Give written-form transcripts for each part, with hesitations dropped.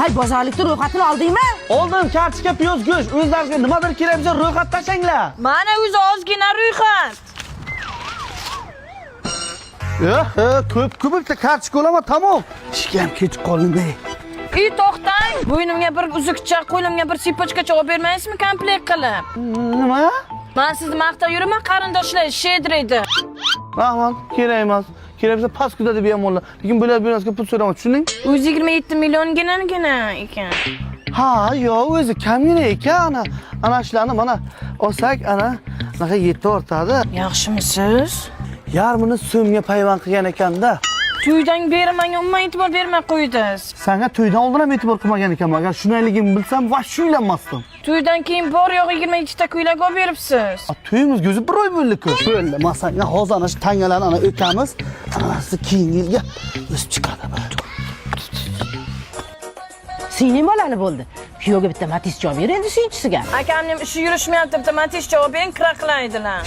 Hay bozorlikni ro'yxatini oldingmi? Oldim, kartoshka, piyoz, go'sht. O'zlaringizga nimadir kerak bo'lsa ro'yxat tashanglar. Mana o'zi ozgina ro'yxat. Ko'p bitta kartoshka olaman, tamom. Ishga ham kech qoldim. To'xtang. Bo'ynimga bir uzukcha, qo'limga bir sipochkacha olib bermaysizmi komplekt qilib? Nima? Men sizni maqtab yuraman, qarindoshlar shedraydi. Rahmat, kerak emas. Kerak bo'lsa paskуда deb yamonlar. Lekin bular birazga pul so'raman, tushunding? O'zi 27 millionginagina ekan. Ha, yo'q, o'zi kamgina ekan. Ana shularni mana olsak, anaqa yetti ortadi. Yaxshimisiz? Yarmini so'mga payvand qilgan ekanda. To'ydan beri menga umuman e'tibor bermay qo'ydingiz. Senga to'ydan oldin ham e'tibor qilmagan ekanman. Agar shunayligini bilsam, vosh uylanmasdim. To'ydan keyin bor yo'q 22 ta ko'ylak olib beribsiz. To'yimizga o'zi bir oy bo'ldi-ku. Bo'ldi, masalan, hozir ana shu tangalarni o'tamiz. Anasi keyingi yilga o'sib chiqadi. Singlim bolali bo'ldi. Kuyovga bitta Matiz javob ber endi suyunchisiga. Akamning ishi yurishmayapti, bitta Matiz javob bering, kira qilaydilar.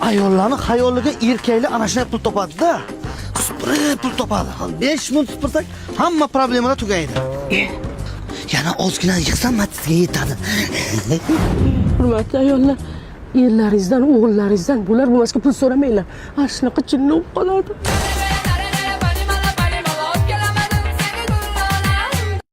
Ayollarni xayoliga erkaklar ana shunday pul topadi-da. Pul topadi. 5 ming supursak, hamma problemalar tugaydi. Yana ozgina yig'sam Matizga yetadi. Hurmatli ayollar, erlaringizdan, o'g'illaringizdan bular bo'lmasga pul so'ramanglar. Ana shunaqa jinni bo'lib qoladi.